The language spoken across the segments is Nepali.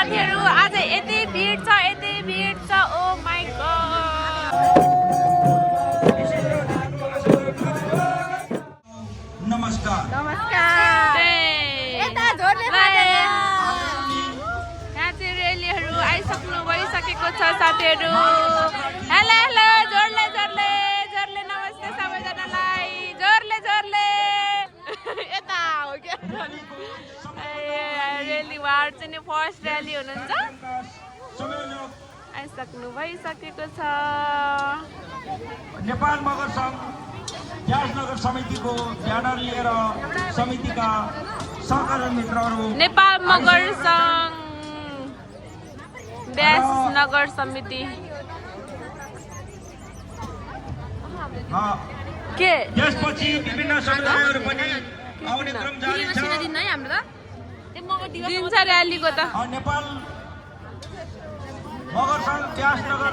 साथीहरु आज यति भिड छ ओ माय गॉड नमस्कार यता जोडले यहाँ चाहिँ रेलीहरु आइसक्नु भइसकेको छ साथीहरु हेलो हेलो जोडले नमस्ते सबैजनालाई जोडले यता हो के रेली वार चाहिँ फर्स्ट र्याली हुनुहुन्छ आइसक्नु भइसकेको छ नेपाल मगर संघ व्यासनगर समितिको ब्यानर लिएर समितिका सहकारी मित्रहरू नेपाल मगर संघ व्यासनगर समिति के यसपछि विभिन्न समुदायहरू पनि आउने क्रम जारी छ दिन्छ र्यालीको त नेपाल मगर संघ व्यासनगर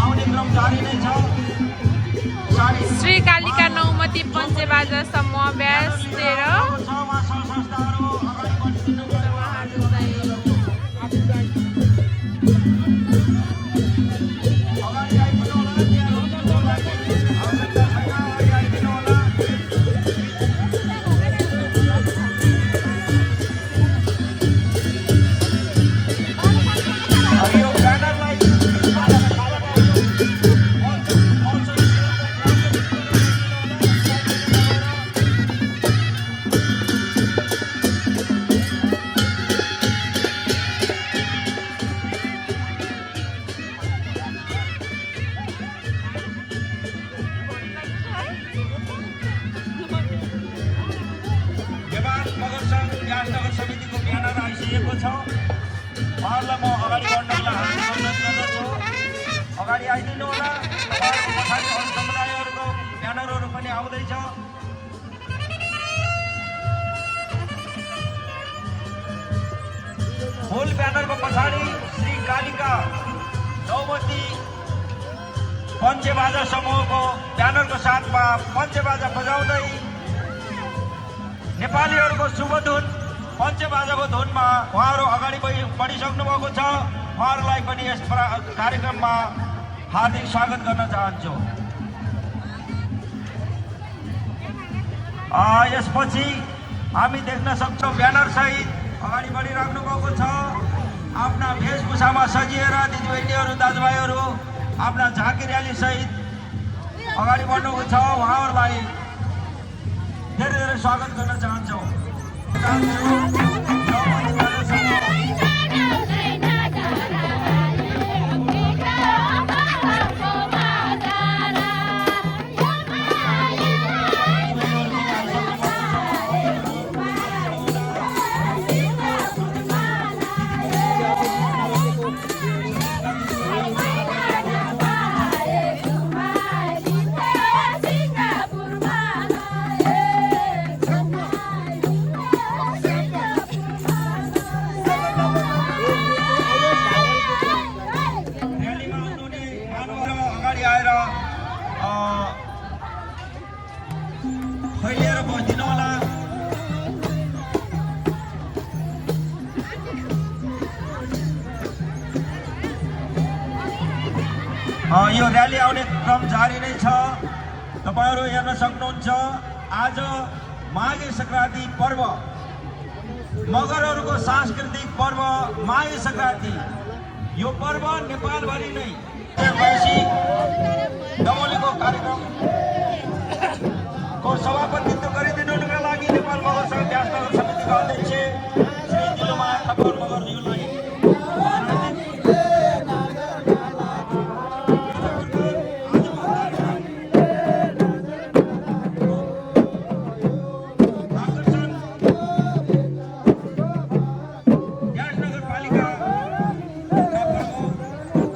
आउने क्रम जारी नै छ श्री कालिका नौमती पञ्चबाजा समूह व्यास 'मूल ब्यानरको पछाडि श्री कालिका नौमती पञ्चबाजा समूहको ब्यानरको साथमा पञ्चबाजा बजाउँदै नेपालीहरूको शुभ धुन पञ्चबाजाको धुनमा उहाँहरू अगाडि बढिसक्नु भएको छ। उहाँहरूलाई पनि यस कार्यक्रममा हार्दिक स्वागत गर्न चाहन्छु। यसपछि हामी देख्न सक्छौँ ब्यानर सहित अगाडि बढिराख्नु भएको छ। आफ्ना वेशभूषामा सजिएर दिदीबहिनीहरू दाजुभाइहरू आफ्ना झाँकी र्याली सहित अगाडि बढ्नुभएको छ। उहाँहरूलाई धेरै धेरै स्वागत गर्न चाहन्छौँ। यो र्याली आउने क्रम जारी नै छ। तपाईहरु हेर्न सक्नुहुन्छ आज माघे संक्रान्ति पर्व मगरहरूको सांस्कृतिक पर्व माघे संक्रान्ति। यो पर्व नेपालभरि नै दमोलीको कार्यक्रमको सभापतित्व गरिदिनुका लागि नेपाल मगर संघ व्यासनगर समितिका अध्यक्ष श्री दिलुमाया ठाकुर मगरज्यूलाई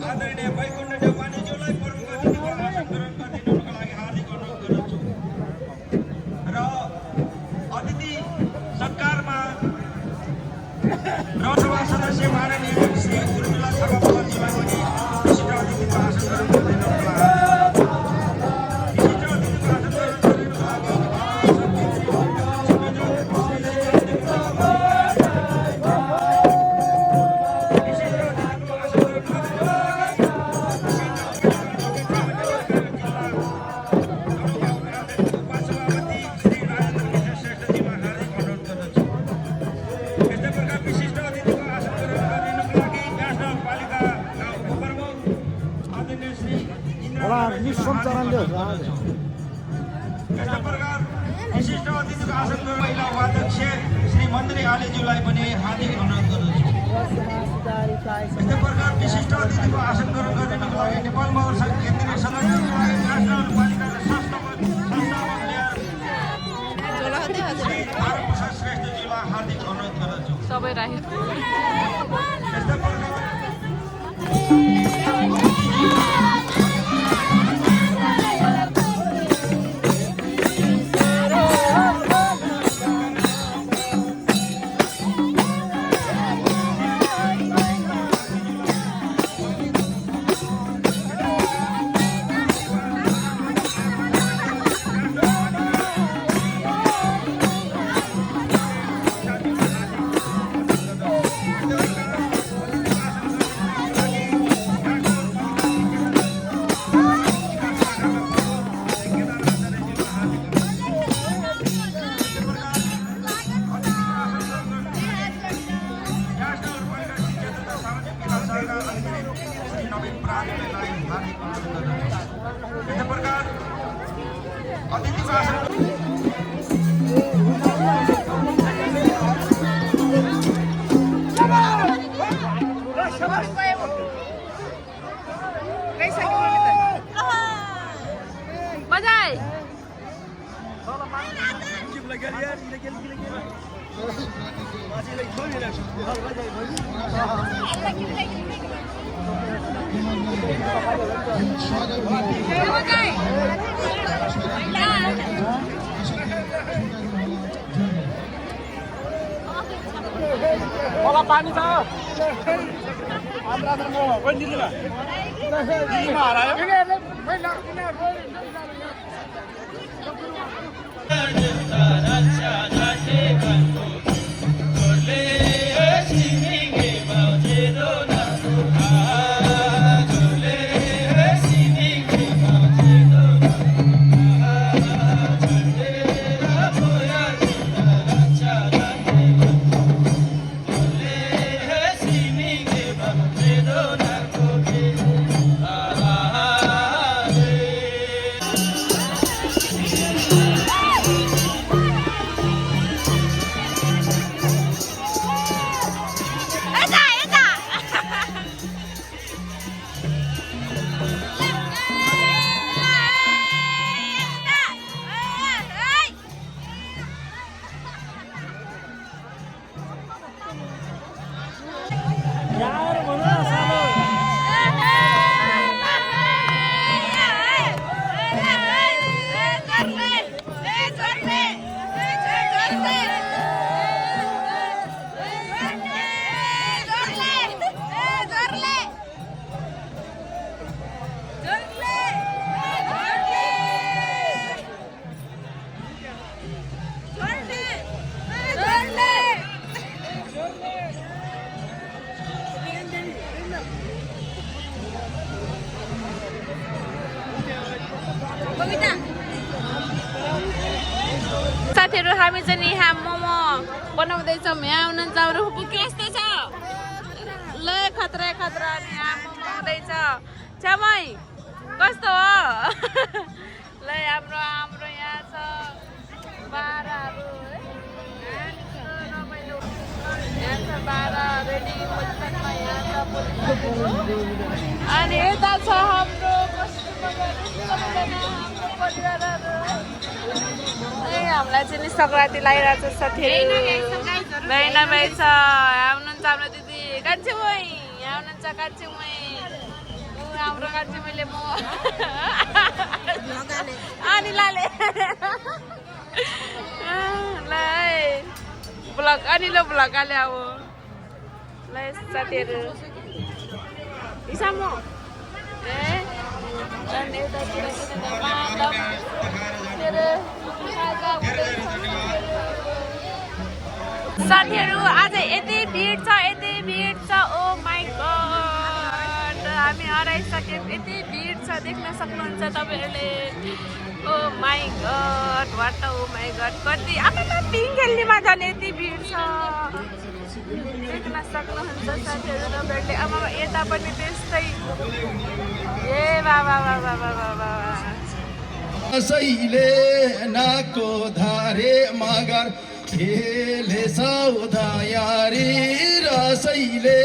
आदरणीय वैकुण्ठ देववानीज्यूलाई माननीय श्री होला, निश्चम चरणले हो। यस्ता प्रकार विशिष्ट अतिथिको आसन गरेर महिला उपाध्यक्ष श्री मन्त्री आलेज्यूलाई पनि हार्दिक अनुरोध गर्दछु। यस्तै प्रकार विशिष्ट अतिथिको आसन ग्रहण गर्नको लागि नेपाल महासङ्घ केन्द्रीय सदस्यको लागि नेसनल पालिकाका संस्थापक श्री तारप्रसाद श्रेष्ठज्यूलाई हार्दिक अनुरोध गर्दछु। सबै राखे यस्तै प्रकार बजाई होला पानी छ आन्द्रामा पनि दिल्लीमा हरायो साथीहरु हामी चाहिँ यहाँ मोमो बनाउँदैछौँ। यहाँ हुनुहुन्छ हाम्रो फुपू के कस्तो छ ल खतरा खतरा अनि यहाँ मोमो आउँदैछ छ्यामै कस्तो हो ल हाम्रो हाम्रो यहाँ छ बाराहरू यहाँ छ बारा रेडी पोजिसनमा यहाँ छ अनि यता छ हाम्रो हामीलाई चाहिँ नि सङ्क्रान्ति लगाइरहेको छ साथीहरू बहिना भाइ छ यहाँ हुनुहुन्छ हाम्रो दिदी कान्छेमै यहाँ हुनुहुन्छ कान्छेमै हाम्रो कान्छेमैले म अनि लाले ल ब्लग अनि लो ब्लग हाले अब ल साथीहरू इसामो ए अनि यतातिर साथीहरू आज यति भिड छ ओ माई गॉड हामी हराइसक्यौँ यति भिड छ देख्न सक्नुहुन्छ तपाईहरुले oh my god what oh my god कति आमा पिङ खेल्नेमा झन् यति भिड छ देख्न सक्नुहुन्छ साथीहरू तपाईहरुले आमा यता पनि त्यस्तै ए बाबा बाबा बाबा बाबा कसैले नाको धारे मगर खेले सौदायारी रसैले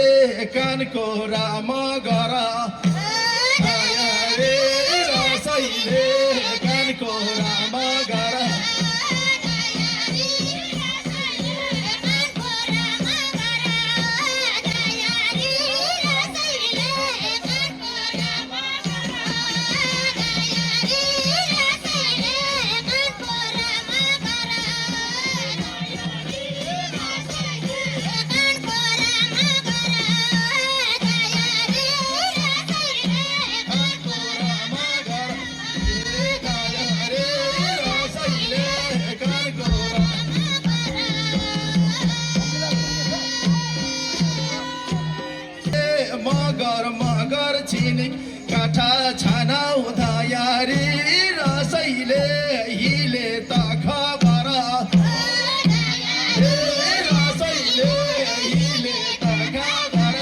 कानको राम गर रे रसैले कानको राम गर मगर मगर छिनी काठा छाना उधायारी रसैले हिले त खबर रसैले हिले त खबर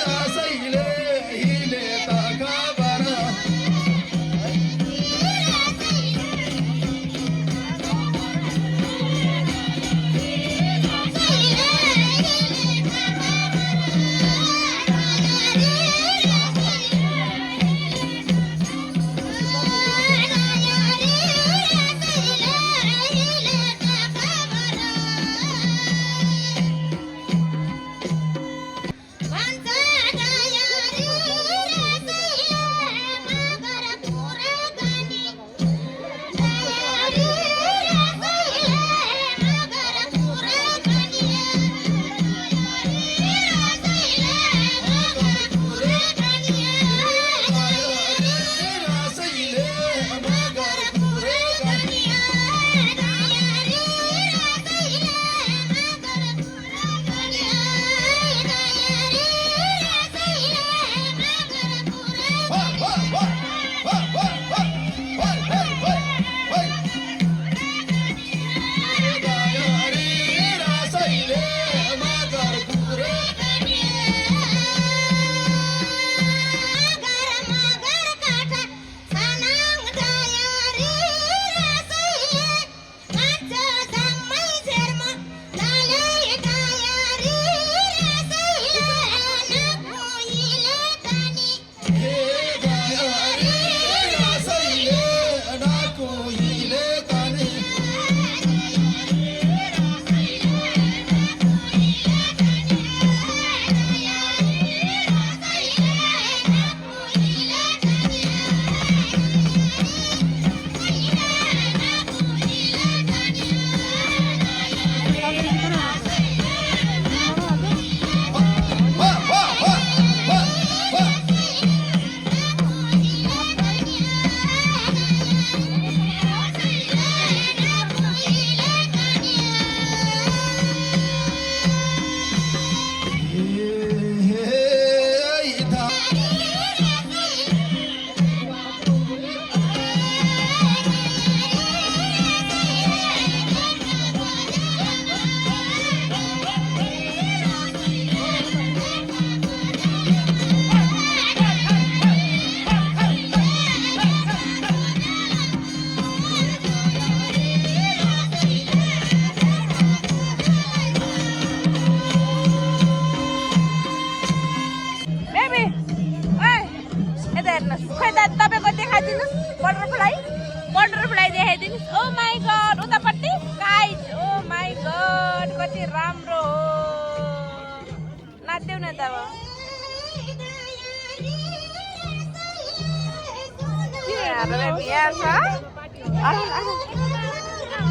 रसैले हिले त खबर तपाईँको देखाइदिनुहोस् बटरफ्लाई देखाइदिनुहोस् ओ माई गड उतापट्टि काइट ओ माई गड कति राम्रो हो नाच्देऊ न त अब बिहा छ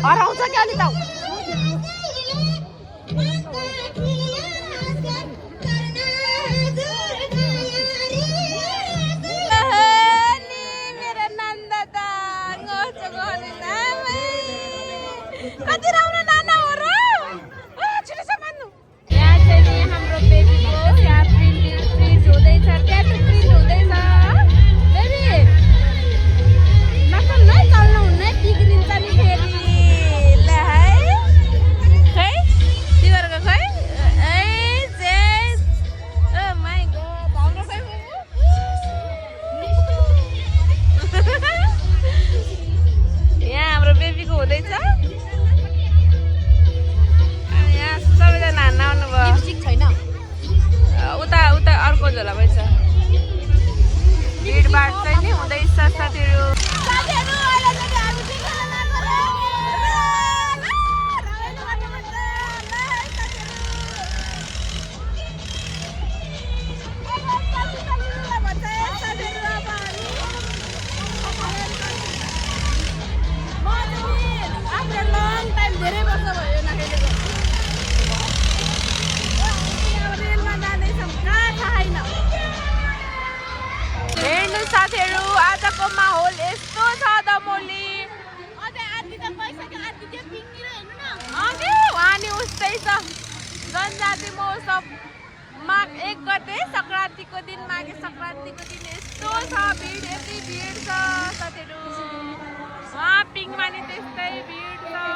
हराउँछ क्या अलि त कति राम्रो नाना हो र छिटो समात्नु यहाँ चाहिँ नि हाम्रो बेबीको यहाँ प्रिन्ट हुँदैछ ट्याटु प्रिन्ट हुँदैछ बेबी नसल्नु है चल्नु हुन्न बिग्रिन्छ नि फेरि ल है जनजाति महोत्सव माघ 1 गते सङ्क्रान्तिको दिन माघे सङ्क्रान्तिको दिन यस्तो छ भिड यति भिड छ साथीहरू वहाँ पिङमा नि त्यस्तै भिड छ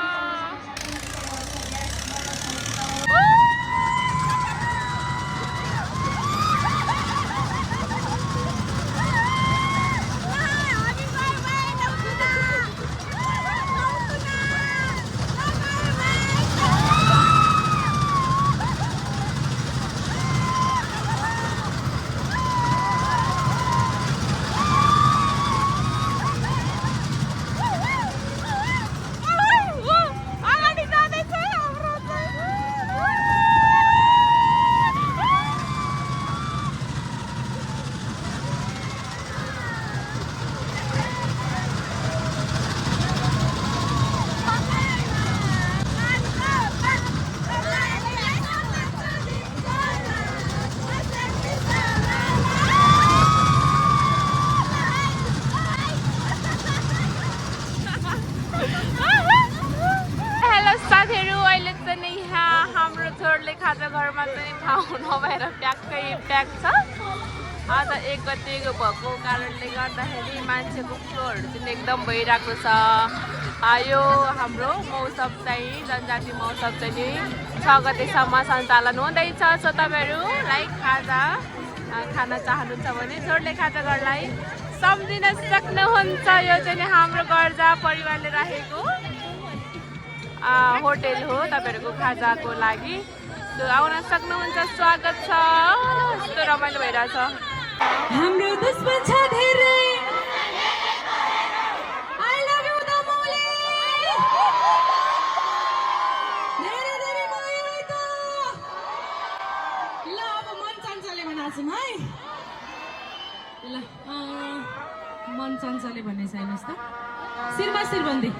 खाजा घरमा चाहिँ ठाउँ नभएर प्याक्कै प्याक छ आज 1 गतेको भएको कारणले गर्दाखेरि मान्छेको फ्लोहरू चाहिँ एकदम भइरहेको छ यो हाम्रो महोत्सव चाहिँ जनजाति महोत्सव चाहिँ 6 गतेसम्म सञ्चालन हुँदैछ सो तपाईँहरूलाई खाजा खान चाहनुहुन्छ भने जोडले खाजा घरलाई सम्झिन सक्नुहुन्छ यो चाहिँ हाम्रो गर्जा परिवारले राखेको होटेल हो तपाईँहरूको खाजाको लागि आउन सक्नुहुन्छ स्वागत छ यस्तो रमाइलो भइरहेछ हाम्रो दुश्मन छ धेरै आई लभ यु दमोले धेरै धेरै माया त ल अब मन चञ्चले बनाउँछौँ है ल मन चञ्चले भन्ने छैनस् त शिरमा शिरबन्दी